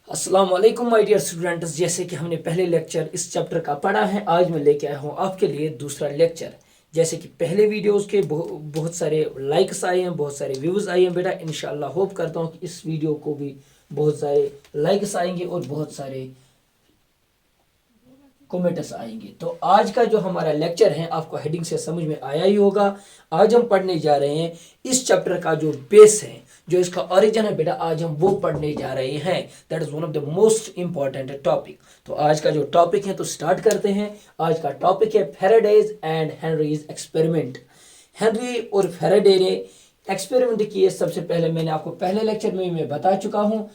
अस्सलाम वालेकुम my dear students. जैसे कि हमने पहले लेक्चर इस चैप्टर का पढ़ा है, आज मैं लेके आया हूँ आपके लिए दूसरा लेक्चर। जैसे कि पहले वीडियोस के बहुत सारे लाइक्स आए हैं, बहुत सारे व्यूज़ आए हैं बेटा। इंशाल्लाह होप करता हूँ कि इस वीडियो को भी बहुत सारे लाइक्स आएंगे और बहुत सारे कमेंट्स आएंगे। तो आज का जो हमारा लेक्चर है आपको हेडिंग से समझ में आया ही होगा। आज हम पढ़ने जा रहे हैं इस चैप्टर का जो बेस है, जो इसका ओरिजिन है बेटा, आज हम वो पढ़ने जा रहे हैं। That is one of the most important topic. तो आज का जो टॉपिक है तो स्टार्ट करते हैं। आज का टॉपिक है Faraday's and Henrys experiment. Henry और फैराडे ने एक्सपेरिमेंट किए। सबसे पहले मैंने आपको पहले लेक्चर में मैं बता चुका हूँ,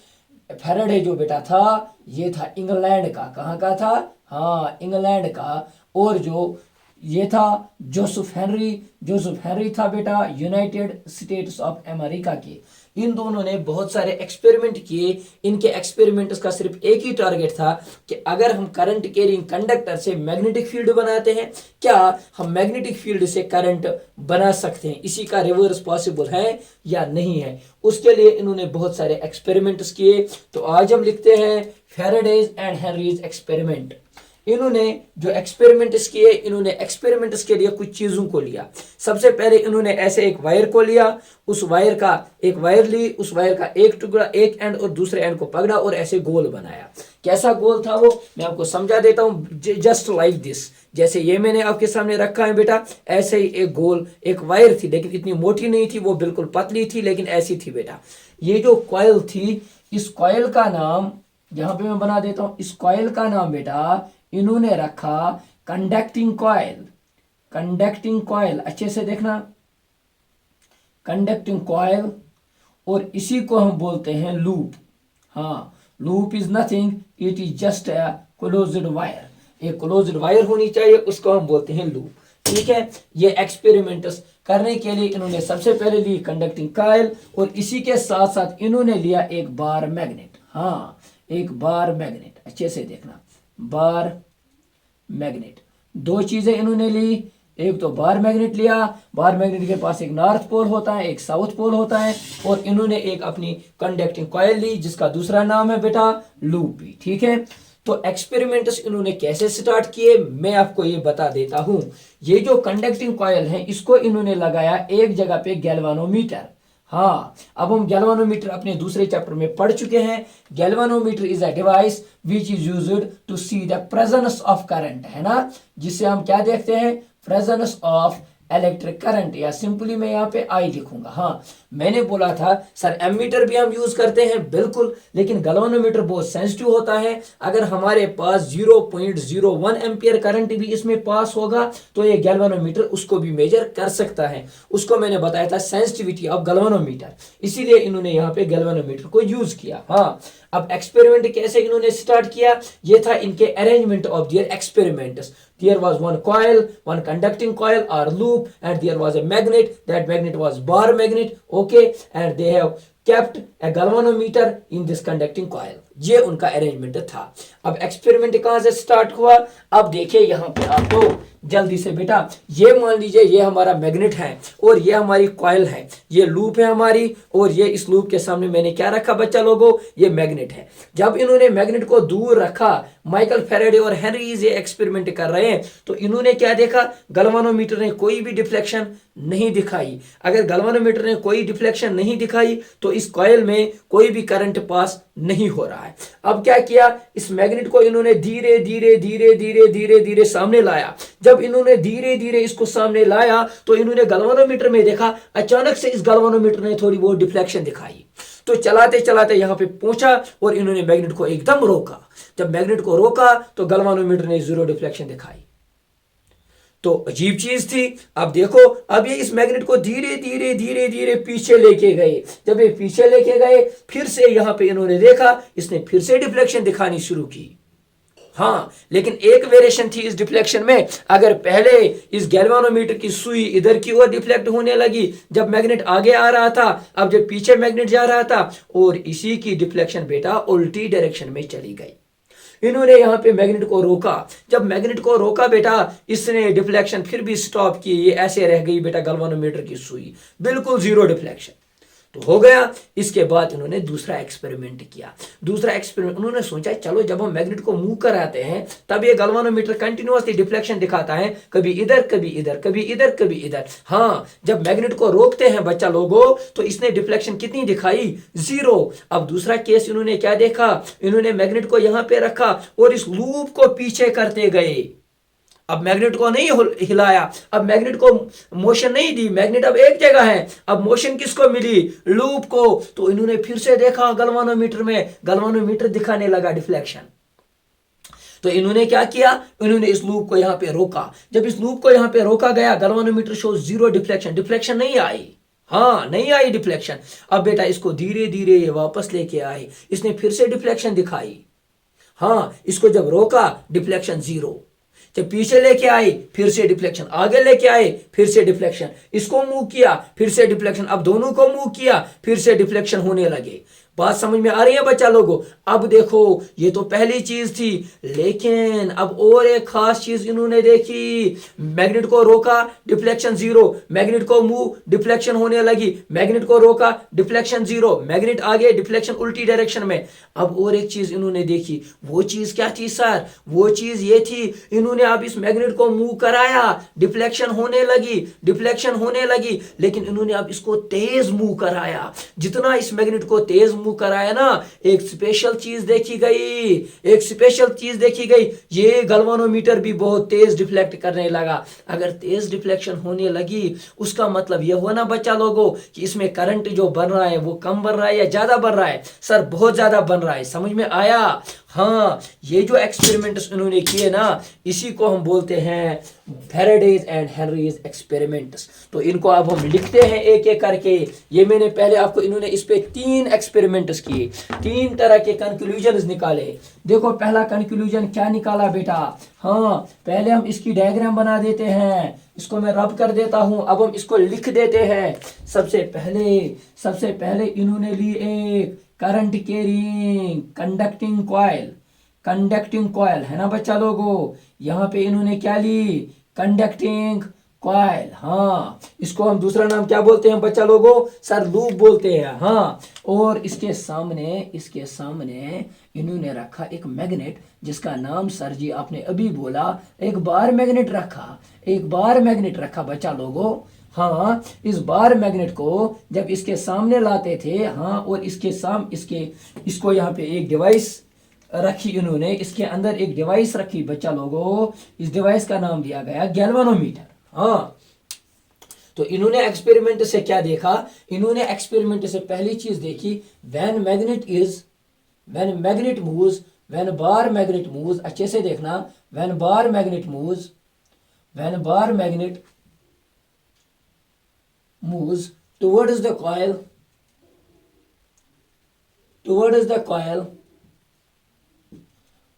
फैराडे जो बेटा था ये था इंग्लैंड का। कहाँ का था? हाँ, इंग्लैंड का। और जो ये था जोसेफ हेनरी था बेटा यूनाइटेड स्टेट्स ऑफ अमेरिका के। इन दोनों ने बहुत सारे एक्सपेरिमेंट किए। इनके एक्सपेरिमेंट्स का सिर्फ एक ही टारगेट था कि अगर हम करंट कैरिंग कंडक्टर से मैग्नेटिक फील्ड बनाते हैं, क्या हम मैग्नेटिक फील्ड से करंट बना सकते हैं, इसी का रिवर्स पॉसिबल है या नहीं है। उसके लिए इन्होंने बहुत सारे एक्सपेरिमेंट्स किए। तो आज हम लिखते हैं फैराडेज एंड हेनरीज एक्सपेरिमेंट। इन्होंने जो एक्सपेरिमेंट्स किए, इन्होंने एक्सपेरिमेंट्स के लिए कुछ चीजों को लिया। सबसे पहले इन्होंने ऐसे एक वायर को लिया, उस वायर का एक वायर ली, उस वायर का एक टुकड़ा, एक एंड और दूसरे एंड को पकड़ा और ऐसे गोल बनाया। कैसा गोल था वो मैं आपको समझा देता हूँ। जस्ट लाइक दिस, जैसे ये मैंने आपके सामने रखा है बेटा, ऐसे ही एक गोल एक वायर थी, लेकिन इतनी मोटी नहीं थी, वो बिल्कुल पतली थी, लेकिन ऐसी थी बेटा। ये जो कॉइल थी, इस कॉइल का नाम यहाँ पे मैं बना देता हूँ। इस कॉइल का नाम बेटा इन्होंने रखा कंडक्टिंग कॉइल। अच्छे से देखना, कंडक्टिंग कॉइल। और इसी को हम बोलते हैं लूप। हाँ, loop is nothing, it is just a closed wire. एक क्लोज्ड वायर होनी चाहिए, उसको हम बोलते हैं लूप। ठीक है। ये एक्सपेरिमेंट्स करने के लिए इन्होंने सबसे पहले ली कंडक्टिंग कॉइल, और इसी के साथ साथ इन्होंने लिया एक बार मैग्नेट। हाँ, एक बार मैग्नेट। अच्छे से देखना, बार मैग्नेट। दो चीजें इन्होंने ली। एक तो बार मैग्नेट लिया, बार मैग्नेट के पास एक नॉर्थ पोल होता है, एक साउथ पोल होता है, और इन्होंने एक अपनी कंडक्टिंग कॉइल ली जिसका दूसरा नाम है बेटा लूप भी। ठीक है। तो एक्सपेरिमेंट्स इन्होंने कैसे स्टार्ट किए मैं आपको ये बता देता हूं। ये जो कंडक्टिंग कॉइल है, इसको इन्होंने लगाया एक जगह पे गैल्वानोमीटर। हाँ, अब हम गैल्वानोमीटर अपने दूसरे चैप्टर में पढ़ चुके हैं। Galvanometer is a device which is used to see the presence of current, है ना, जिससे हम क्या देखते हैं? प्रेजेंस ऑफ इलेक्ट्रिक करंट, या सिंपली मैं यहाँ पे आई लिखूंगा। हाँ, मैंने बोला था सर एमीटर भी हम यूज करते हैं, बिल्कुल, लेकिन गैल्वानोमीटर बहुत सेंसिटिव होता है। अगर हमारे पास 0.01 एम्पियर करंट भी इसमें पास होगा तो ये गैल्वानोमीटर उसको भी मेजर कर सकता है। उसको मैंने बताया था सेंसिटिविटी ऑफ गैल्वानोमीटर, इसीलिए इन्होंने यहाँ पे गैल्वानोमीटर को यूज किया। हाँ, अब एक्सपेरिमेंट कैसे इन्होंने स्टार्ट किया, ये था इनके arrangement of their experiments. There was one coil, one conducting coil or loop, and there was a magnet. That magnet was bar magnet. Okay, and they have kept a galvanometer in this conducting coil. ये उनका arrangement था। अब experiment कहाँ से start हुआ? अब देखिए यहाँ पे आपको जल्दी से बेटा, ये मान लीजिए ये हमारा मैग्नेट है और ये हमारी कॉइल है, ये लूप है हमारी, और ये इस लूप के सामने मैंने क्या रखा बच्चा लोगों? ये मैग्नेट है। जब इन्होंने मैग्नेट को दूर रखा, माइकल फैराडे और हेनरीज ये एक्सपेरिमेंट कर रहे हैं, तो इन्होंने क्या देखा? गैल्वानोमीटर ने कोई भी डिफ्लेक्शन नहीं दिखाई। अगर गैल्वानोमीटर ने कोई डिफ्लेक्शन नहीं दिखाई तो इस कॉइल में कोई भी करंट पास नहीं हो रहा है। अब क्या किया? इस मैग्नेट को इन्होंने धीरे धीरे धीरे धीरे धीरे धीरे सामने लाया। जब इन्होंने धीरे धीरे इसको सामने लाया तो इन्होंने गैल्वानोमीटर में देखा, अचानक से इस गैल्वानोमीटर ने थोड़ी बहुत डिफ्लेक्शन दिखाई। तो चलाते चलाते यहां पे पहुंचा और इन्होंने मैग्नेट को एकदम रोका। जब मैग्नेट को रोका तो गैल्वानोमीटर ने जीरो डिफ्लेक्शन दिखाई। तो अजीब चीज थी। अब देखो, अब ये इस मैग्नेट को धीरे धीरे धीरे धीरे पीछे लेके गए। जब ये पीछे लेके गए, फिर से यहां पे इन्होंने देखा, इसने फिर से डिफ्लेक्शन दिखानी शुरू की। हाँ, लेकिन एक वेरिएशन थी इस डिफ्लेक्शन में। अगर पहले इस गैल्वानोमीटर की सुई इधर की ओर डिफ्लेक्ट होने लगी जब मैग्नेट आगे आ रहा था, अब जब पीछे मैग्नेट जा रहा था, और इसी की डिफ्लेक्शन बेटा उल्टी डायरेक्शन में चली गई। इन्होंने यहाँ पे मैग्नेट को रोका। जब मैग्नेट को रोका बेटा, इसने डिफ्लेक्शन फिर भी स्टॉप की, ये ऐसे रह गई बेटा गैल्वेनोमीटर की सुई, बिल्कुल जीरो डिफ्लेक्शन। तो हो गया। इसके बाद इन्होंने दूसरा एक्सपेरिमेंट किया। दूसरा एक्सपेरिमेंट उन्होंने सोचा चलो जब हम मैग्नेट को मूव कराते हैं तब ये गैल्वेनोमीटर कंटिन्यूअसली डिफ्लेक्शन दिखाता है, कभी इधर कभी इधर, कभी इधर कभी इधर। हाँ, जब मैग्नेट को रोकते हैं बच्चा लोगों तो इसने डिफ्लेक्शन कितनी दिखाई? जीरो। अब दूसरा केस इन्होंने क्या देखा, इन्होंने मैग्नेट को यहां पे रखा और इस लूप को पीछे करते गए। अब मैग्नेट को नहीं हिलाया, अब मैग्नेट को मोशन नहीं दी, मैग्नेट अब एक जगह है। अब मोशन किसको मिली? लूप को। तो इन्होंने फिर से देखा गैल्वेनोमीटर में, गैल्वेनोमीटर दिखाने लगा डिफ्लेक्शन। तो इन्होंने क्या किया, इन्होंने इस लूप को यहां पे रोका। जब इस लूप को यहां पे रोका गया, galvanometer show zero deflection, deflection नहीं आई। हाँ, नहीं आई डिफ्लेक्शन। अब बेटा इसको धीरे धीरे ये वापस लेके आए, इसने फिर से डिफ्लेक्शन दिखाई। हाँ, इसको जब रोका डिफ्लेक्शन जीरो। जब पीछे लेके आई फिर से डिफ्लेक्शन, आगे लेके आए फिर से डिफ्लेक्शन, इसको मूव किया फिर से डिफ्लेक्शन, अब दोनों को मूव किया फिर से डिफ्लेक्शन होने लगे। बात समझ में आ रही है बच्चा लोगों? अब देखो ये तो पहली चीज थी, लेकिन अब और एक खास चीज इन्होंने देखी। मैग्नेट को रोका डिफ्लेक्शन जीरो, मैग्नेट को मूव डिफ्लेक्शन होने लगी, मैग्नेट को रोका डिफ्लेक्शन जीरो, मैग्नेट आगे डिफ्लेक्शन उल्टी डायरेक्शन में। अब और एक चीज इन्होंने देखी, वो चीज क्या थी सर? वो चीज ये थी, इन्होंने अब इस मैग्नेट को मूव कराया, डिफ्लेक्शन होने लगी, डिफ्लेक्शन होने लगी, लेकिन इन्होंने अब इसको तेज मूव कराया। जितना इस मैग्नेट को तेज मूव कराया ना, एक स्पेशल चीज देखी गई, एक स्पेशल चीज देखी गई, ये गैल्वेनोमीटर भी बहुत तेज डिफ्लेक्ट करने लगा। अगर तेज डिफ्लेक्शन होने लगी उसका मतलब यह हुआ ना बच्चा लोगों कि इसमें करंट जो बन रहा है वो कम बन रहा है या ज्यादा बन रहा है? सर बहुत ज्यादा बन रहा है। समझ में आया? हाँ, ये जो एक्सपेरिमेंट्स उन्होंने किए ना, इसी को हम बोलते हैं फैराडेज एंड हेनरीज एक्सपेरिमेंट्स। तो इनको अब हम लिखते हैं एक एक करके। ये मैंने पहले आपको, इन्होंने इस पे 3 एक्सपेरिमेंट्स किए, 3 तरह के कंक्लूजन्स निकाले। देखो पहला कंक्लूजन क्या निकाला बेटा? हाँ, पहले हम इसकी डायग्राम बना देते हैं, इसको मैं रब कर देता हूं, अब हम इसको लिख देते हैं। सबसे पहले इन्होंने ली एक करंट कैरिंग कंडक्टिंग कॉइल है ना बच्चा लोगों। यहां पे इन्होंने क्या ली? Conducting coil. हाँ, इसको हम दूसरा नाम क्या बोलते हैं बच्चा लोगों? सर लूप बोलते हैं। हाँ, और इसके सामने इन्होंने रखा एक मैग्नेट, जिसका नाम सर जी आपने अभी बोला, एक बार मैग्नेट रखा बच्चा लोगों। हाँ, इस बार मैग्नेट को जब इसके सामने लाते थे, हाँ, और इसको यहाँ पे एक डिवाइस रखी इन्होंने, इसके अंदर एक डिवाइस रखी बच्चा लोगों, इस डिवाइस का नाम दिया गया गैल्वेनोमीटर। हाँ, तो इन्होंने एक्सपेरिमेंट से क्या देखा? इन्होंने एक्सपेरिमेंट से पहली चीज देखी, व्हेन बार मैग्नेट मूव्स, अच्छे से देखना, when bar magnet moves towards the coil,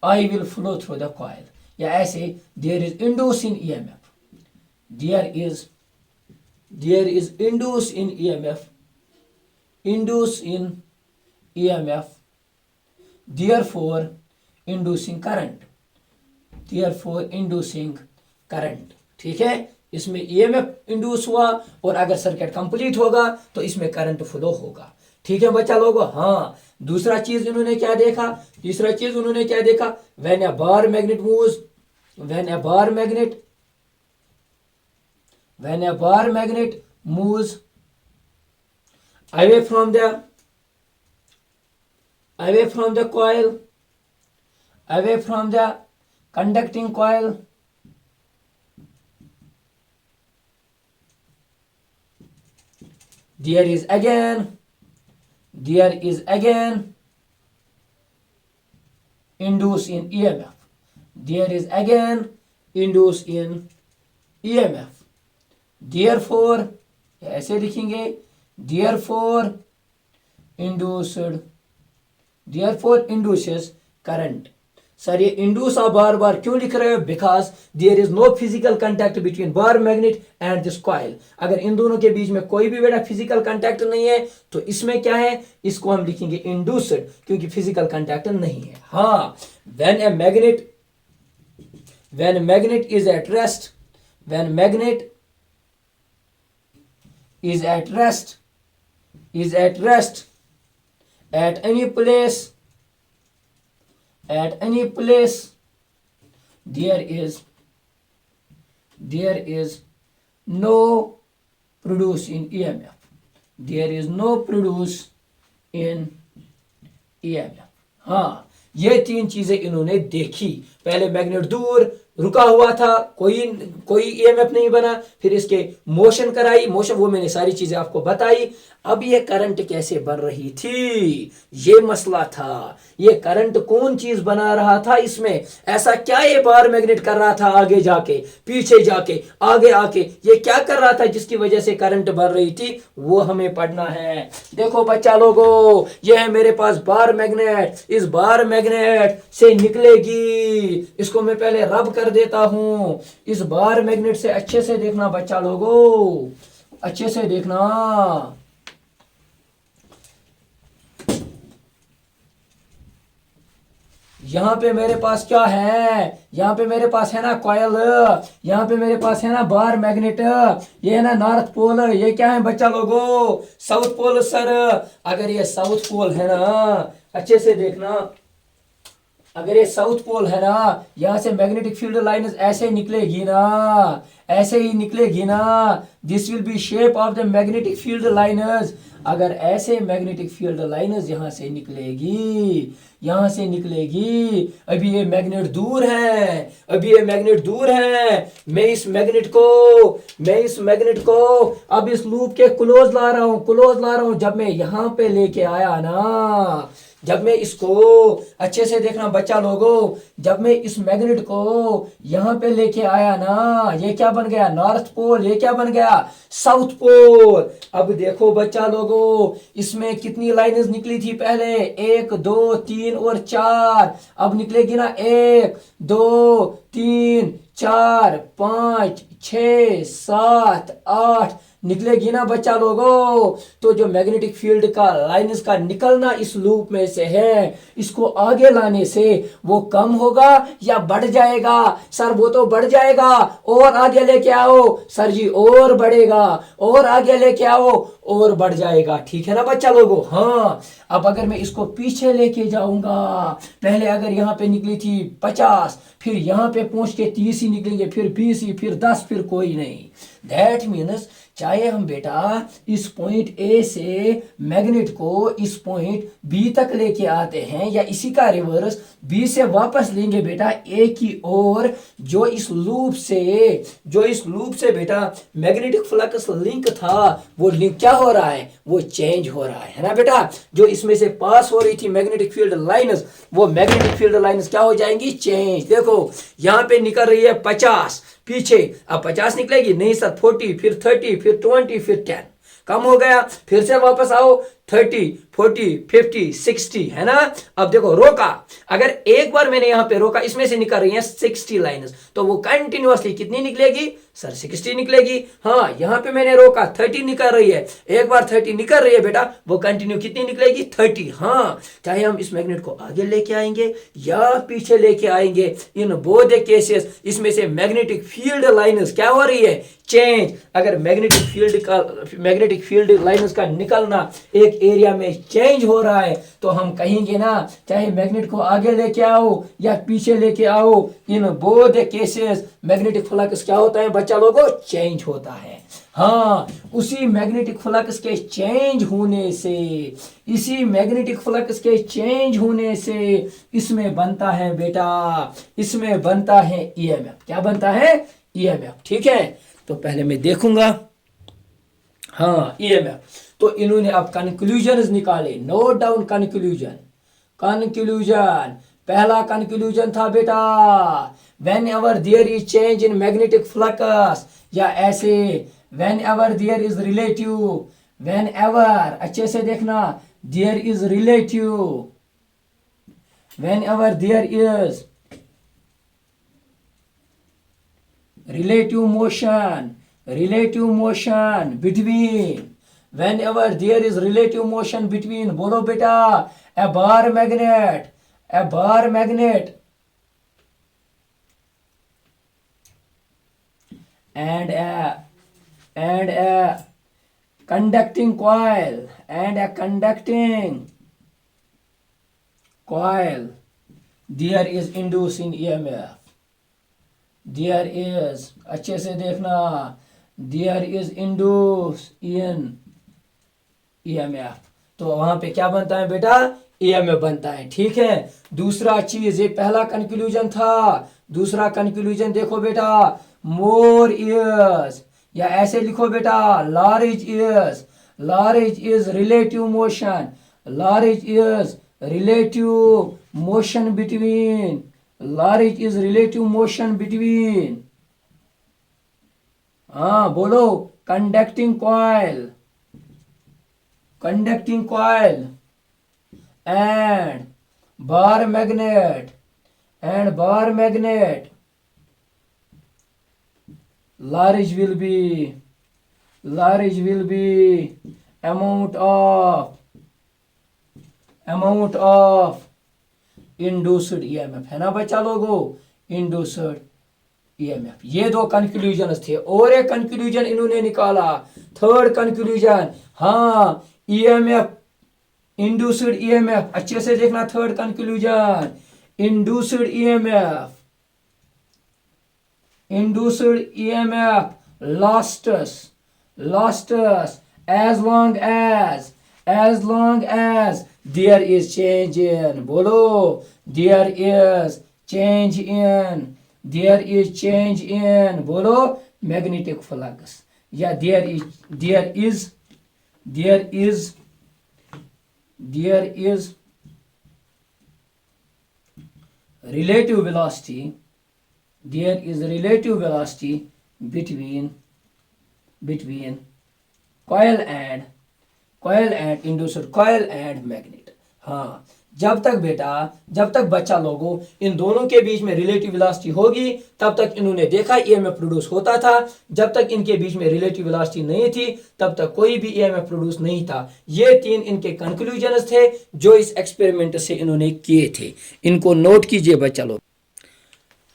I will flow through the coil. या ऐसे, there is induced in EMF, there is induced in EMF, therefore inducing current, ठीक है? इसमें ईएमएफ इंड्यूस हुआ और अगर सर्किट कंप्लीट होगा तो इसमें करंट फ्लो होगा। ठीक है बच्चा लोगों? हाँ, दूसरा चीज इन्होंने क्या देखा? तीसरा चीज उन्होंने क्या देखा? When a bar magnet moves away from the coil, away from the conducting coil, there is again induced in EMF. Therefore, ऐसे लिखेंगे, therefore induces current. सर ये इंड्यूस आप बार बार क्यों लिख रहे हो? Because there is no physical contact between bar magnet and this coil. अगर इन दोनों के बीच में कोई भी बेटा फिजिकल कांटेक्ट नहीं है तो इसमें क्या है, इसको हम लिखेंगे इंड्यूस्ड, क्योंकि फिजिकल कांटेक्ट नहीं है। हाँ, when a magnet is at rest, when magnet is at rest at any place there is no produce in EMF, there is no produce in EMF। हाँ, ये तीन चीजें इन्होंने देखी। पहले मैग्नेट दूर रुका हुआ था, कोई ईएमएफ नहीं बना, फिर इसके मोशन कराई, मोशन वो मैंने सारी चीजें आपको बताई। अब ये करंट कैसे बन रही थी, ये मसला था। ये करंट कौन चीज बना रहा था इसमें, ऐसा क्या ये बार मैग्नेट कर रहा था, आगे जाके, पीछे जाके, आगे आके, ये क्या कर रहा था जिसकी वजह से करंट बन रही थी, वो हमें पढ़ना है। देखो बच्चा लोगो, ये है मेरे पास बार मैग्नेट, इस बार मैग्नेट से निकलेगी, इसको मैं पहले रब कर देता हूं। इस बार मैग्नेट से अच्छे से देखना बच्चा लोगो, अच्छे से देखना। यहां पे मेरे पास क्या है, यहां पे मेरे पास है ना कॉइल, यहां पे मेरे पास है ना बार मैग्नेट, ये है ना नॉर्थ पोल, ये क्या है बच्चा लोगो, साउथ पोल। सर अगर ये साउथ पोल है ना, अच्छे से देखना, अगर ये साउथ पोल है ना, यहां से मैग्नेटिक फील्ड लाइन ऐसे निकलेगी ना, ऐसे ही निकलेगी ना, this will be shape of the magnetic field liners. अगर ऐसे मैग्नेटिक फील्ड लाइनर्स यहां से निकलेगी, यहां से निकलेगी, अभी ये मैग्नेट दूर है, अभी ये मैग्नेट दूर है, मैं इस मैग्नेट को अब इस लूप के क्लोज ला रहा हूं। जब मैं यहां पे लेके आया ना, जब मैं इसको अच्छे से देखना बच्चा लोगो, जब मैं इस मैग्नेट को यहां पे लेके आया ना, ये क्या बन गया, नॉर्थ पोल, ये क्या बन गया, साउथ पोल। अब देखो बच्चा लोगो, इसमें कितनी लाइनें निकली थी पहले, 1 2 3 और 4, अब निकलेगी ना 1 2 3 4 5 6 7 8, निकलेगी ना बच्चा लोगो। तो जो मैग्नेटिक फील्ड का लाइन्स का निकलना इस लूप में से है, इसको आगे लाने से वो कम होगा या बढ़ जाएगा? सर वो तो बढ़ जाएगा, और आगे लेके आओ। सर जी और बढ़ेगा, और आगे लेके आओ, और बढ़ जाएगा। ठीक है ना बच्चा लोगो? हाँ, अब अगर मैं इसको पीछे लेके जाऊंगा, पहले अगर यहाँ पे निकली थी 50, फिर यहाँ पे पहुंच के 30 ही निकलेंगे, फिर 20 ही, फिर 10, फिर कोई नहीं। दैट मीन्स चाहे हम बेटा इस पॉइंट ए से मैग्नेट को इस पॉइंट बी तक लेके आते हैं, या इसी का रिवर्स बी से वापस लेंगे बेटा ए की ओर, जो इस लूप से बेटा मैग्नेटिक फ्लक्स लिंक था, वो लिंक क्या हो रहा है, वो चेंज हो रहा है ना बेटा। जो इसमें से पास हो रही थी मैग्नेटिक फील्ड लाइन्स, वो मैग्नेटिक फील्ड लाइन्स क्या हो जाएंगी, चेंज। देखो यहाँ पे निकल रही है 50, पीछे अब 50 निकलेगी नहीं सर, 40, फिर 30, फिर 20, फिर 10, कम हो गया, फिर से वापस आओ, 30 40 50 60, है ना। अब देखो रोका, अगर एक बार मैंने यहां पे रोका, इसमें से निकल रही है 60 लाइन्स, तो वो कंटिन्यूअसली कितनी निकलेगी सर, 60 निकलेगी। हाँ, यहां पे मैंने रोका, 30 निकल रही है, एक बार 30 निकल रही है बेटा, वो कंटिन्यू कितनी निकलेगी, 30। हाँ, चाहे हम इस मैग्नेट को आगे लेके आएंगे या पीछे लेके आएंगे, इन बोथ केसेस इसमें से मैग्नेटिक फील्ड लाइन्स क्या हो रही है, चेंज। अगर मैग्नेटिक फील्ड लाइन्स का निकलना एक एरिया में चेंज हो रहा है, तो हम कहेंगे ना, चाहे मैग्नेट को आगे लेके आओ या पीछे लेके आओ, in both cases magnetic flux क्या होता है बच्चा लोगों, चेंज होता है। हाँ, उसी मैग्नेटिक फ्लक्स के चेंज होने से, इसी मैग्नेटिक फ्लक्स के चेंज होने से इसमें बनता है बेटा, इसमें बनता है ईएमएफ। क्या बनता है, ईएमएफ। ठीक है, तो पहले मैं देखूंगा, हाँ ईएमएफ। तो इन्होंने अब कंक्लूजन निकाले, नोट डाउन कंक्लूजन। पहला कंक्लूजन था बेटा, whenever there is change in magnetic flux, या ऐसे whenever there is relative, whenever, अच्छे से देखना, there is relative whenever there is relative motion between, whenever there is relative motion between, बोलो बेटा, a bar magnet and a conducting coil there is inducing EMF, there is, अच्छे से देखना, there is induce in EMF, तो वहां पे क्या बनता है बेटा, EMF बनता है। ठीक है, दूसरा चीज, ये पहला कंक्लूजन था, दूसरा कंक्लूजन देखो बेटा, मोर इज, या ऐसे लिखो बेटा, large is relative motion, large is relative motion between, large is relative motion between, हाँ बोलो, conducting coil and bar magnet large will be amount of induced EMF, है ना बच्चा लोगो, induced EMF। ये दो कंक्लूजन थे, और एक कंक्लूजन इन्होंने निकाला, थर्ड कंक्लूजन, हाँ EMF, इंड्यूस्ड EMF, अच्छे से देखना, third conclusion, induced EMF lasts as long as there is change in, बोलो, there is change in, बोलो, magnetic flux, या there is relative velocity, between coil and induced coil and magnet। हाँ, जब तक बच्चा लोगों इन दोनों के बीच में रिलेटिव वेलोसिटी होगी, तब तक इन्होंने देखा EMF प्रोड्यूस होता था, जब तक इनके बीच में रिलेटिव वेलोसिटी नहीं थी तब तक कोई भी EMF प्रोड्यूस नहीं था। ये तीन इनके कंक्लूजन्स थे जो इस एक्सपेरिमेंट से इन्होंने किए थे, इनको नोट कीजिए बच्चा लोग।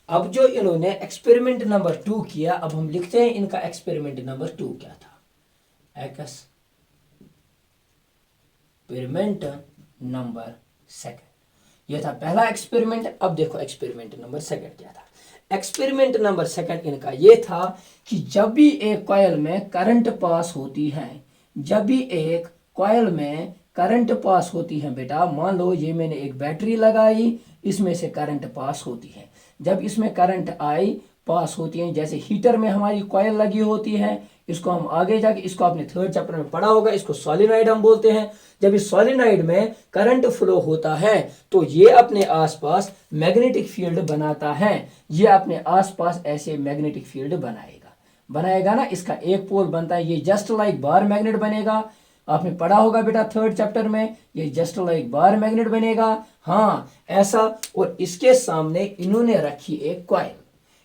अब जो इन्होंने एक्सपेरिमेंट नंबर 2 किया, अब हम लिखते हैं इनका एक्सपेरिमेंट नंबर 2 क्या था। एक्सपेरिमेंट नंबर 2, यह था पहला एक्सपेरिमेंट। अब देखो एक्सपेरिमेंट नंबर 2 क्या था। एक्सपेरिमेंट नंबर 2 इनका यह था कि जब भी एक कॉइल में करंट पास होती है, जब भी एक कॉइल में करंट पास होती है बेटा, मान लो ये मैंने एक बैटरी लगाई, इसमें से करंट पास होती है, जब इसमें करंट आई पास होती है, जैसे हीटर में हमारी कॉइल लगी होती है, इसको हम आगे जाके, इसको आपने थर्ड चैप्टर में पढ़ा होगा, इसको सोलेनॉइड हम बोलते हैं। जब इस सोलेनॉइड में करंट फ्लो होता है तो ये अपने आसपास मैग्नेटिक फील्ड बनाता है, ये अपने आसपास ऐसे मैग्नेटिक फील्ड बनाएगा ना। इसका एक पोल बनता है, ये जस्ट लाइक बार मैग्नेट बनेगा, आपने पढ़ा होगा बेटा थर्ड चैप्टर में, ये जस्ट लाइक बार मैग्नेट बनेगा। हाँ ऐसा, और इसके सामने इन्होंने रखी एक कॉइल,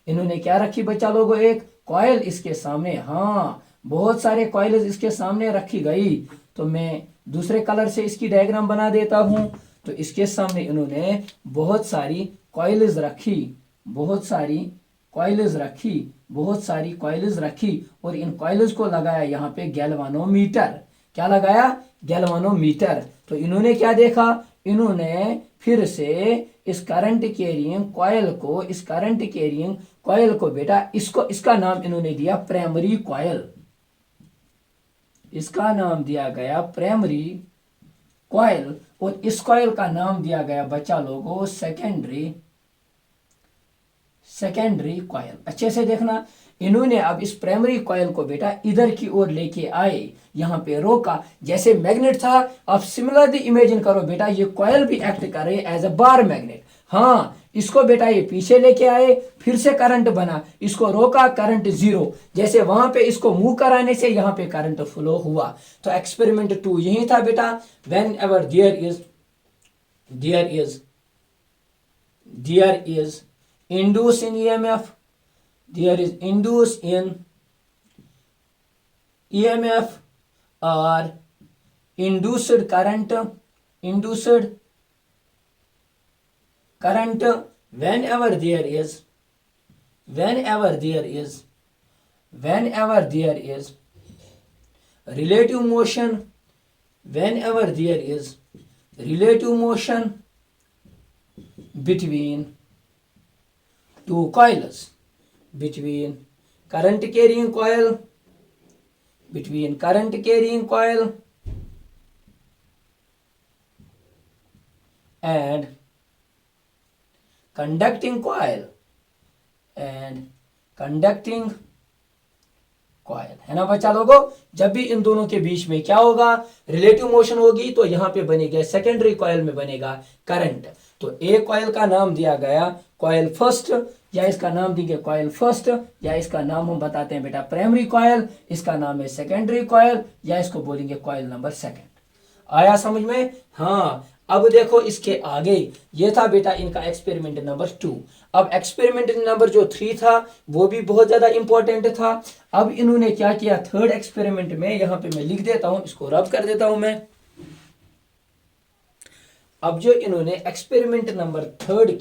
इन्होंने क्या रखी बच्चा लोगों, एक कॉइल इसके सामने। हाँ बहुत सारे कॉइल्स इसके सामने रखी गई, तो मैं दूसरे कलर से इसकी डायग्राम बना देता हूं। तो इसके सामने इन्होंने बहुत सारी कॉइल्स रखी, और इन कॉइल्स को लगाया यहाँ पे गैल्वानोमीटर। क्या लगाया, गैल्वानोमीटर। तो इन्होंने क्या देखा, इन्होंने फिर से इस करंट कैरिंग कॉइल को बेटा, इसका नाम इन्होंने दिया प्राइमरी कॉइल, इसका नाम दिया गया प्राइमरी कॉइल, और इस कॉइल का नाम दिया गया बच्चा लोगों सेकेंडरी कॉइल। अच्छे से देखना, इन्होंने अब इस प्राइमरी कॉइल को बेटा इधर की ओर लेके आए, यहाँ पे रोका, जैसे मैग्नेट था। अब सिमिलरली इमेजिन करो बेटा, ये कॉइल भी एक्ट कर रही है एज अ बार मैग्नेट। हाँ इसको बेटा ये पीछे लेके आए, फिर से करंट बना, इसको रोका, करंट 0, जैसे वहां पे इसको मूव कराने से यहाँ पे करंट फ्लो हुआ। तो एक्सपेरिमेंट 2 यही था बेटा, whenever there is there is induce in EMF, there is induce in EMF or induced current whenever there is relative motion, whenever there is relative motion between two coils, between current carrying coil and conducting coil है ना बच्चा लोगों। जब भी इन दोनों के बीच में क्या होगा, रिलेटिव मोशन होगी, तो यहाँ पे बनेगा सेकेंडरी कॉइल में बनेगा करंट। तो एक कॉइल का नाम दिया गया कॉइल फर्स्ट, या इसका नाम देंगे कॉइल फर्स्ट, या इसका नाम हम बताते हैं बेटा प्राइमरी कॉइल, इसका नाम है सेकेंडरी कॉइल, या इसको बोलेंगे कॉइल नंबर सेकेंड। आया समझ में? हाँ। अब देखो इसके आगे ये था बेटा इनका एक्सपेरिमेंट नंबर 2। अब एक्सपेरिमेंट नंबर जो 3 था वो भी बहुत ज्यादा इंपॉर्टेंट था। अब इन्होंने क्या किया थर्ड एक्सपेरिमेंट में, यहां पे मैं लिख देता हूं, इसको रब कर देता हूं मैं। अब जो इन्होंने एक्सपेरिमेंट नंबर थर्ड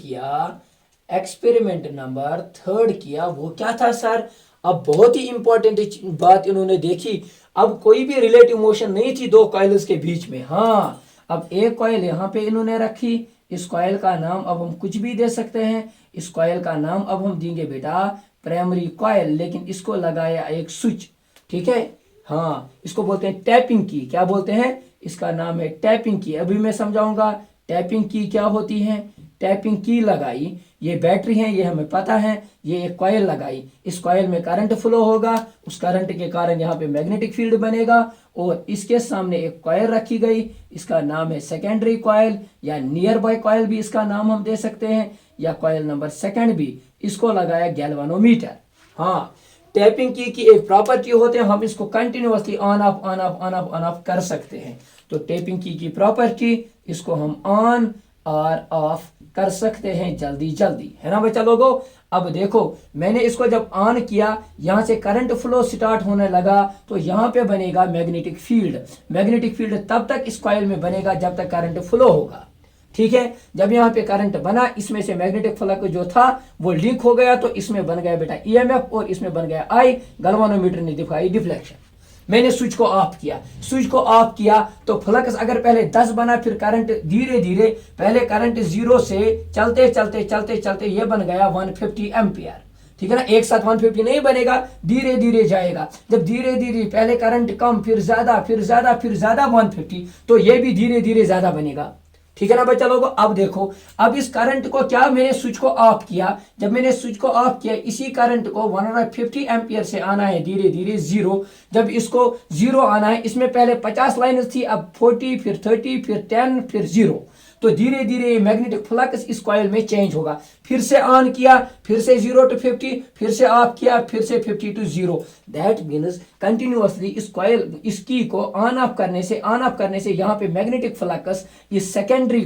किया वो क्या था सर? अब बहुत ही इंपॉर्टेंट बात इन्होंने देखी। अब कोई भी रिलेटिव मोशन नहीं थी दो कॉइल्स के बीच में। हाँ, अब एक कॉइल यहाँ पे इन्होंने रखी, इस कॉइल का नाम अब हम कुछ भी दे सकते हैं। इस कॉइल का नाम अब हम देंगे बेटा प्राइमरी कॉइल, लेकिन इसको लगाया एक स्विच, ठीक है। हाँ, इसको बोलते हैं टैपिंग की। क्या बोलते हैं? इसका नाम है टैपिंग की। अभी मैं समझाऊंगा टैपिंग की क्या होती है। टैपिंग की लगाई, ये बैटरी है, ये हमें पता है। ये एक कॉइल लगाई, इस कॉइल में करंट फ्लो होगा, उस करंट के कारण यहाँ पे मैग्नेटिक फील्ड बनेगा, और इसके सामने एक कॉइल रखी गई, इसका नाम है सेकेंडरी कॉइल, या नियर बाय कॉइल भी इसका नाम हम दे सकते हैं, या कॉइल नंबर सेकेंड भी। इसको लगाया गैल्वानोमीटर। हाँ, टैपिंग की एक प्रॉपर्टी होते हैं, हम इसको कंटिन्यूअसली ऑन ऑफ कर सकते हैं। तो टैपिंग की प्रॉपर्टी, इसको हम ऑन और ऑफ कर सकते हैं जल्दी जल्दी, है ना बच्चा लोगों। अब देखो मैंने इसको जब ऑन किया, यहां से करंट फ्लो स्टार्ट होने लगा, तो यहां पे बनेगा मैग्नेटिक फील्ड। मैग्नेटिक फील्ड तब तक इस कॉइल में बनेगा जब तक करंट फ्लो होगा, ठीक है। जब यहाँ पे करंट बना, इसमें से मैग्नेटिक फ्लक्स जो था वो लीक हो गया, तो इसमें बन गया बेटा ईएमएफ, और इसमें बन गया आई। गैल्वानोमीटर ने दिखाई डिफ्लेक्शन। मैंने स्विच को ऑफ किया, तो फ्लक्स अगर पहले 10 बना, फिर करंट धीरे धीरे, पहले करंट 0 से चलते ये बन गया 150 एम्पियर, ठीक है ना। एक साथ 150 नहीं बनेगा, धीरे धीरे जाएगा। जब धीरे धीरे पहले करंट कम, फिर ज्यादा 150, तो ये भी धीरे धीरे ज्यादा बनेगा, ठीक है ना बच्चा लोगों। अब देखो, अब इस करंट को क्या, मैंने स्विच को ऑफ किया। जब मैंने स्विच को ऑफ किया, इसी करंट को 150 एम्पियर से आना है धीरे धीरे 0। जब इसको 0 आना है, इसमें पहले 50 लाइन्स थी, अब 40, फिर 30, फिर 10, फिर 0। तो धीरे धीरे मैग्नेटिक फ्लक्स इस कॉइल में चेंज होगा। फिर से ऑन किया, फिर से 0 to 50, फिर से ऑफ किया, फिर से 50 to 0। दैट मीन्स कंटिन्यूअसली इस कॉइल, इस की को ऑन ऑफ करने से यहाँ पे मैग्नेटिक फ्लक्स इस सेकेंडरी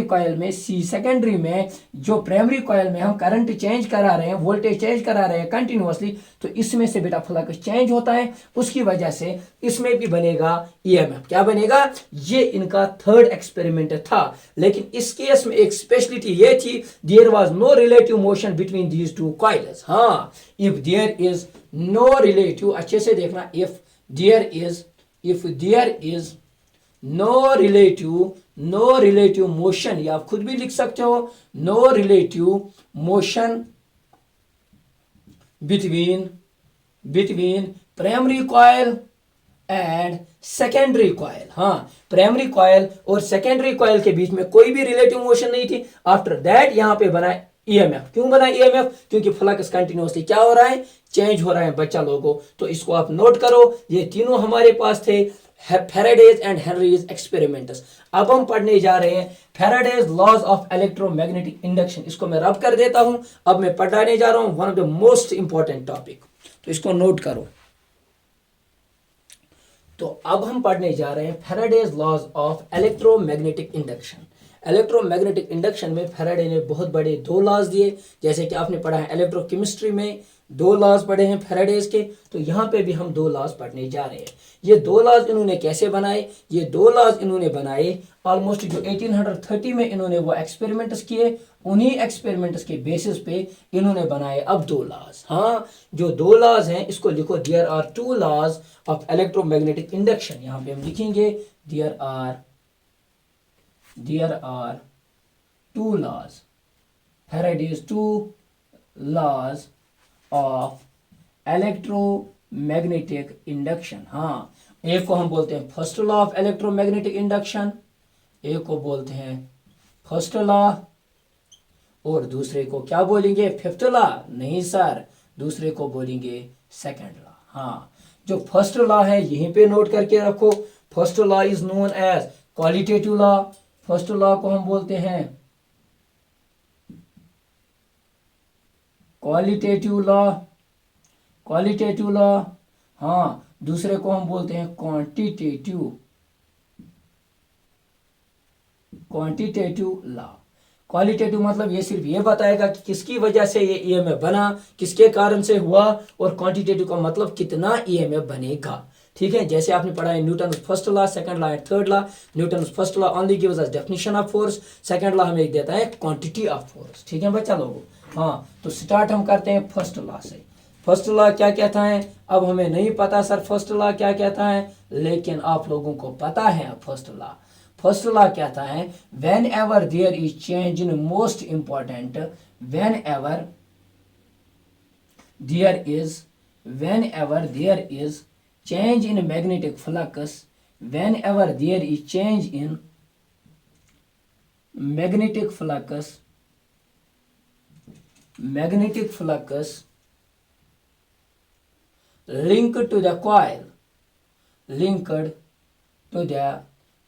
कॉइल में सी सेकेंडरी में, जो प्राइमरी कॉइल में हम करंट चेंज करा रहे हैं, वोल्टेज चेंज करा रहे हैं कंटिन्यूअसली, तो इसमें से बेटा फ्लक्स चेंज होता है। उसकी वजह से इसमें भी बनेगा ईएमएफ। क्या बनेगा? ये इनका थर्ड एक्सपेरिमेंट था। लेकिन इस केस में एक स्पेशलिटी ये थी, there was no relative motion between these two coils. हाँ, if there is no relative, अच्छे से देखना, if there is no relative motion, या आप खुद भी लिख सकते हो, no relative motion between primary coil and secondary coil. हाँ, प्राइमरी कॉइल और सेकेंडरी कॉइल के बीच में कोई भी रिलेटिव मोशन नहीं थी। आफ्टर दैट यहां पे बना ईएमएफ। क्यों बना ईएमएफ? क्योंकि फ्लक्स कंटिन्यूअसली क्या हो रहा है? चेंज हो रहा है बच्चा लोगों। तो इसको आप नोट करो, ये तीनों हमारे पास थे, फैराडेज एंड हेनरीज एक्सपेरिमेंट्स। अब हम पढ़ने जा रहे हैं Faraday's laws of electromagnetic induction. इसको मैं रब कर देता हूं। अब मैं पढ़ाने जा रहा हूं one of the most important topic, तो इसको नोट करो। तो अब हम पढ़ने जा रहे हैं Faraday's laws of electromagnetic induction. Electromagnetic induction में फैराडे ने बहुत बड़े दो लॉज दिए, जैसे कि आपने पढ़ा है इलेक्ट्रोकेमिस्ट्री में दो लॉज पढ़े हैं फैराडेज के, तो यहाँ पे भी हम दो लॉज पढ़ने जा रहे हैं। ये दो लॉज इन्होंने कैसे बनाए? ये दो लॉज इन्होंने बनाए ऑलमोस्ट जो 1830 में इन्होंने वो एक्सपेरिमेंट्स किए, उन्हीं एक्सपेरिमेंट्स के बेसिस पे इन्होंने बनाए अब दो लॉज। हाँ, जो दो लॉज हैं इसको लिखो, there are two laws of electromagnetic induction. यहाँ पे हम लिखेंगे there are two laws, Faraday's two laws of electromagnetic induction. हाँ, एक को हम बोलते हैं first law of electromagnetic induction, एक को बोलते हैं फर्स्ट लॉ, और दूसरे को क्या बोलेंगे? Fifth law? नहीं सर, दूसरे को बोलेंगे सेकंड लॉ। हाँ, जो फर्स्ट लॉ है यहीं पे नोट करके रखो। First law is known as qualitative law. First law को हम बोलते हैं क्वालिटेटिव लॉ, क्वालिटेटिव लॉ। हाँ, दूसरे को हम बोलते हैं क्वांटिटेटिव लॉ। क्वालिटेटिव मतलब ये सिर्फ ये बताएगा कि किसकी वजह से ये ईएमएफ बना, किसके कारण से हुआ, और क्वांटिटेटिव का मतलब कितना ईएमएफ बनेगा। ठीक है, जैसे आपने पढ़ा है Newton first law, second law and third law. Newton first law only gives us definition of force, second law हमें देता है क्वांटिटी ऑफ फोर्स। ठीक है बच्चा लोगों। हाँ, तो स्टार्ट हम करते हैं फर्स्ट लॉ से। फर्स्ट लॉ क्या कहता है? अब हमें नहीं पता सर फर्स्ट लॉ क्या कहता है, लेकिन आप लोगों को पता है फर्स्ट लॉ। फर्स्ट लॉ कहता है whenever there is change in most important, whenever there is change in magnetic flux, whenever there is change in magnetic flux linked to the coil, linked to the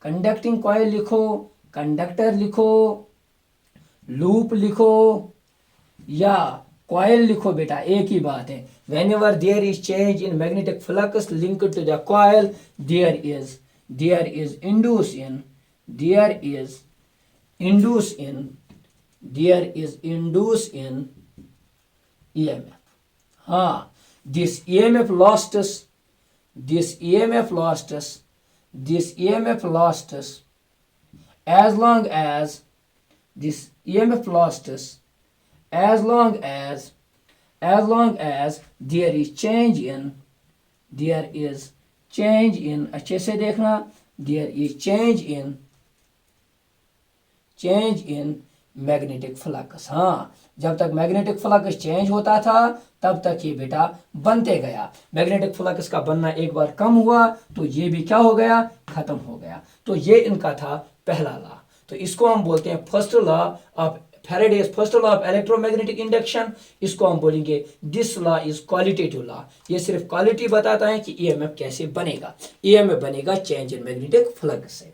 conducting coil लिखो, conductor लिखो, loop लिखो या coil लिखो बेटा, एक ही बात है। whenever there is change in magnetic flux linked to the coil, there is induce in EMF. हाँ, this EMF lost us as long as there is change in अच्छे से देखना, there is change in magnetic flux. हाँ, जब तक magnetic flux change होता था तब तक ये बेटा बनते गया। मैग्नेटिक फ्लक्स का बनना एक बार कम हुआ तो ये भी क्या हो गया? खत्म हो गया। तो ये इनका था पहला लॉ। तो इसको हम बोलते हैं first law of Faraday's, first law of electromagnetic induction. इसको हम बोलेंगे this law is qualitative law. ये सिर्फ क्वालिटी बताता है कि ईएमएफ कैसे बनेगा। ईएमएफ बनेगा चेंज इन मैग्नेटिक फ्लक्स से।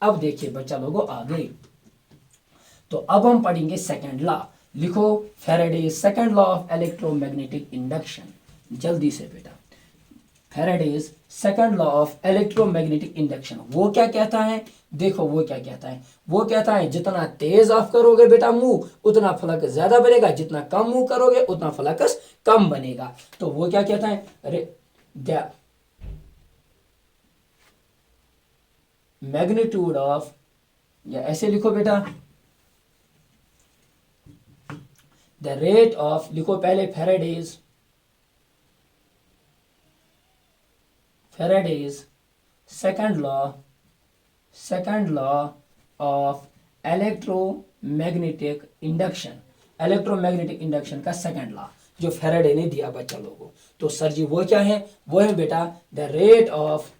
अब देखिए बच्चा लोगों आगे, तो अब हम पढ़ेंगे सेकंड लॉ। लिखो Faraday's second law of electromagnetic induction, जल्दी से बेटा। Faraday's second law of electromagnetic induction वो क्या कहता है? देखो वो क्या कहता है। वो कहता है जितना तेज ऑफ करोगे बेटा मूव, उतना फ्लक्स ज्यादा बनेगा, जितना कम मूव करोगे उतना फ्लक्स कम बनेगा। तो वो क्या कहता है? द मैग्नीट्यूड ऑफ, या ऐसे लिखो बेटा, द रेट ऑफ, लिखो पहले Faraday's second law of electromagnetic induction. Electromagnetic induction का सेकंड लॉ जो फैराडे ने दिया बच्चा लोगों। तो सर जी वो क्या है? वो है बेटा the rate of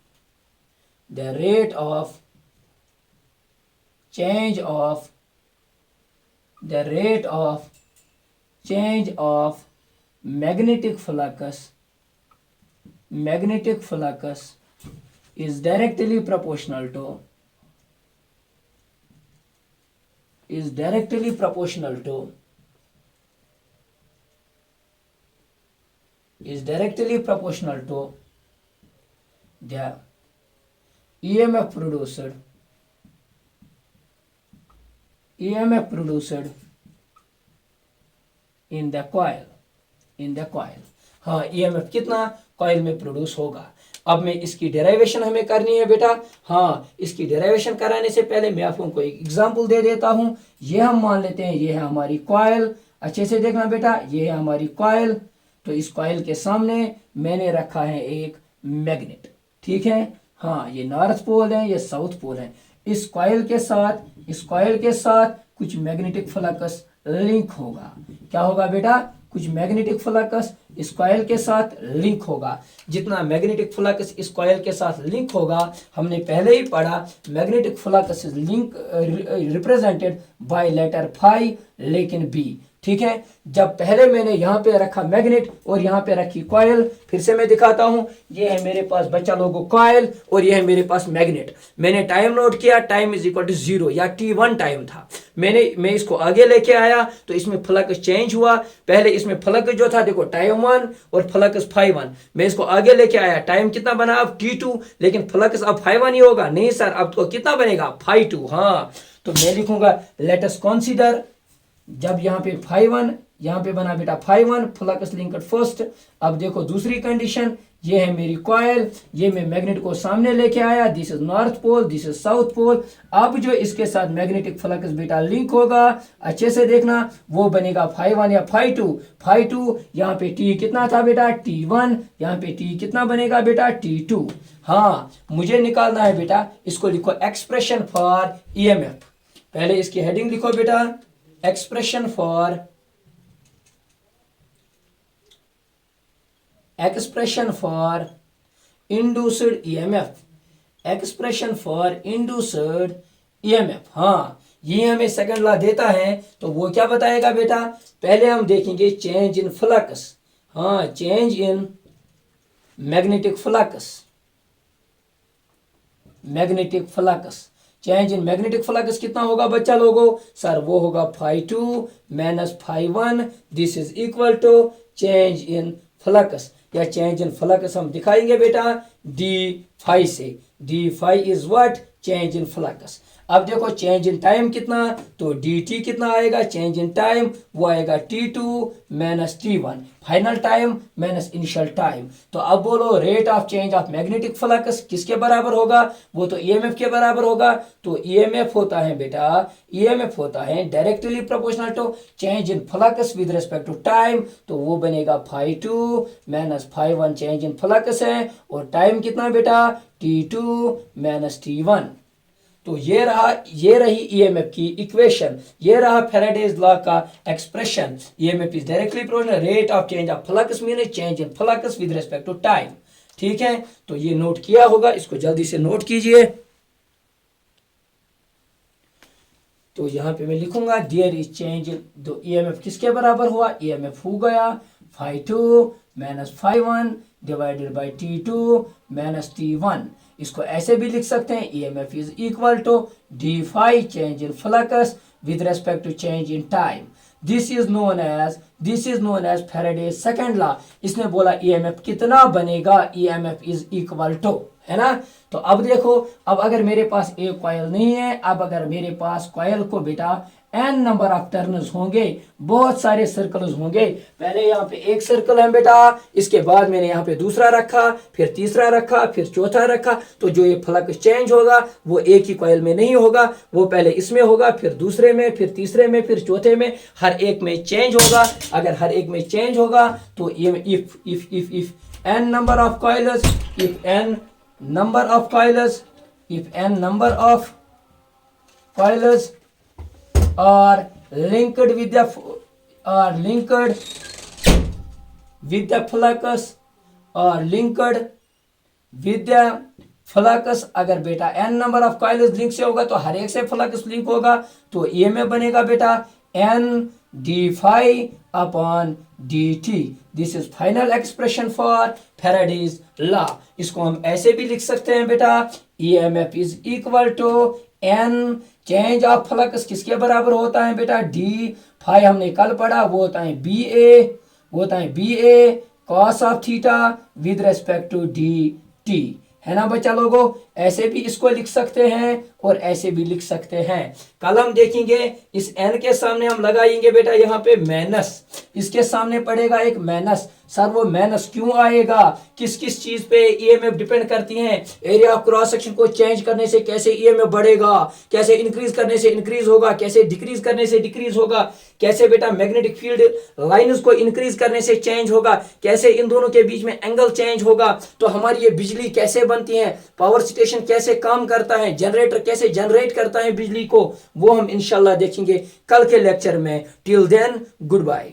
change of magnetic flux is directly proportional to the EMF produced EMF produced in the coil, हाँ EMF कितना कॉइल में प्रोड्यूस होगा। अब मैं इसकी डेरिवेशन हमें करनी है बेटा। हाँ, इसकी डेरिवेशन कराने से पहले मैं आपको एक एग्जांपल दे देता हूँ। ये हम मान लेते हैं ये है हमारी कॉइल, अच्छे से देखना बेटा, ये है हमारी कॉइल। तो इस कॉइल के सामने मैंने रखा है एक मैग्नेट, ठीक है। हाँ, ये नॉर्थ पोल है, ये साउथ पोल है। इस कॉइल के साथ कुछ मैग्नेटिक फ्लक्स लिंक होगा। क्या होगा बेटा? कुछ मैग्नेटिक फ्लक्स इस कॉइल के साथ लिंक होगा। जितना मैग्नेटिक फ्लक्स इस कॉइल के साथ लिंक होगा, हमने पहले ही पढ़ा, magnetic flux is link represented by letter phi लेकिन बी, ठीक है। जब पहले मैंने यहाँ पे रखा मैग्नेट और यहाँ पे रखी कॉइल, फिर से मैं दिखाता हूँ। ये है मेरे पास बच्चा लोगों कॉइल और ये है मेरे पास मैग्नेट। मैंने टाइम नोट किया, टाइम इज इक्वल टू 0 या t1 टाइम था। मैं इसको आगे लेके आया तो इसमें फ्लक्स चेंज हुआ। पहले इसमें फ्लक्स जो था देखो टाइम 1 और फ्लक्स फाई 1। मैं इसको आगे लेके आया, टाइम कितना बना अब t2, लेकिन फ्लक्स अब फाई 1 ही होगा। नहीं सर, अब तो कितना बनेगा? फाई 2। हाँ, तो मैं लिखूंगा लेट अस कंसीडर, जब यहाँ पे फाई 1, यहाँ पे बना बेटा फाई 1, फ्लक्स लिंक्ड फर्स्ट। अब देखो दूसरी कंडीशन, ये है मेरी कॉइल, ये मैं मैग्नेट को सामने लेके आया, this is north pole, this is south pole. अब जो इसके साथ मैग्नेटिक फ्लक्स बेटा लिंक होगा, अच्छे से देखना, वो बनेगा फाई 1 या फाई 2। फाई 2, यहाँ पे टी कितना था बेटा? t1, यहाँ पे टी कितना बनेगा बेटा? t2। हाँ, मुझे निकालना है बेटा, इसको लिखो एक्सप्रेशन फॉर EMF। पहले इसकी हेडिंग लिखो बेटा, expression for induced EMF, expression for induced EMF। हाँ, ये हमें सेकंड लॉ देता है, तो वो क्या बताएगा बेटा? पहले हम देखेंगे चेंज इन फ्लक्स। हाँ, change in magnetic flux, change in magnetic flux कितना होगा बच्चा लोगों? सर वो होगा phi 2 minus phi 1, this is equal to change in flux, या चेंज इन फ्लक्स हम दिखाएंगे बेटा डी फाई से। D phi is what? Change in flux. अब देखो चेंज इन टाइम कितना, तो डी टी कितना आएगा? चेंज इन टाइम वो आएगा t2 minus t1, final time minus initial time. तो अब बोलो rate of change of magnetic flux किसके बराबर होगा? वो तो EMF के बराबर होगा। तो EMF होता है बेटा, EMF होता है directly proportional to change in flux with respect to time. तो वो बनेगा phi 2 minus phi 1 change in flux है, और टाइम कितना बेटा? t2 minus t1। तो ये रही EMF की इक्वेशन, ये रहा फैराडेज लॉ का expression. EMF is directly proportional rate of change of flux mean change in flux with respect to time, ठीक है। तो ये नोट किया होगा, इसको जल्दी से नोट कीजिए। तो यहां पे मैं लिखूंगा देयर इज चेंज, तो EMF किसके बराबर हुआ? EMF हो गया फाई 2 माइनस फाई 1 डिवाइडेड बाई t2 माइनस t1। इसको ऐसे भी लिख सकते हैं, EMF is equal to D phi change in flux with respect to change in time. This is known as Faraday's second law. इसने बोला EMF कितना बनेगा? EMF इज इक्वल टू, है ना। तो अब देखो, अब अगर मेरे पास एक कॉइल नहीं है, अब अगर मेरे पास कॉइल को बेटा n नंबर ऑफ टर्न्स होंगे, बहुत सारे सर्कल्स होंगे। पहले यहाँ पे एक सर्कल है बेटा, इसके बाद मैंने यहाँ पे दूसरा रखा, फिर तीसरा रखा, फिर चौथा रखा। तो जो ये फ्लक्स चेंज होगा वो एक ही कॉइल में नहीं होगा, वो पहले इसमें होगा, फिर दूसरे में, फिर तीसरे में, फिर चौथे में, हर एक में चेंज होगा। अगर हर एक में चेंज होगा तो if n number of coils, if n number of coils are linked with the flux, अगर बेटा n number of coils link से होगा तो हर एक से फ्लक्स लिंक होगा। तो EMF बनेगा बेटा n D phi upon D T. This is final expression for Faraday's law. इसको हम ऐसे भी लिख सकते हैं बेटा, EMF is equal to n change of flux किसके बराबर होता है बेटा? डी फाई हमने कल पढ़ा, वो होता है BA cos of theta with respect to D T, है ना बच्चा लोगों। ऐसे भी इसको लिख सकते हैं और ऐसे भी लिख सकते हैं। कल हम देखेंगे इस n के सामने हम लगाएंगे बेटा यहाँ पे माइनस, इसके सामने पड़ेगा एक माइनस। सर वो माइनस क्यों आएगा, किस किस चीज पे ईएमएफ डिपेंड करती हैं, एरिया ऑफ क्रॉस सेक्शन को चेंज करने से कैसे ईएमएफ बढ़ेगा, कैसे इंक्रीज करने से इंक्रीज होगा, कैसे डिक्रीज करने से डिक्रीज होगा, कैसे बेटा मैग्नेटिक फील्ड लाइंस को इंक्रीज करने से चेंज होगा, कैसे इन दोनों के बीच में एंगल चेंज होगा, तो हमारी ये बिजली कैसे बनती है, पावर स्टेशन कैसे काम करता है, जनरेटर कैसे जनरेट करता है बिजली को, वो हम इंशाल्लाह देखेंगे कल के लेक्चर में। Till then good bye.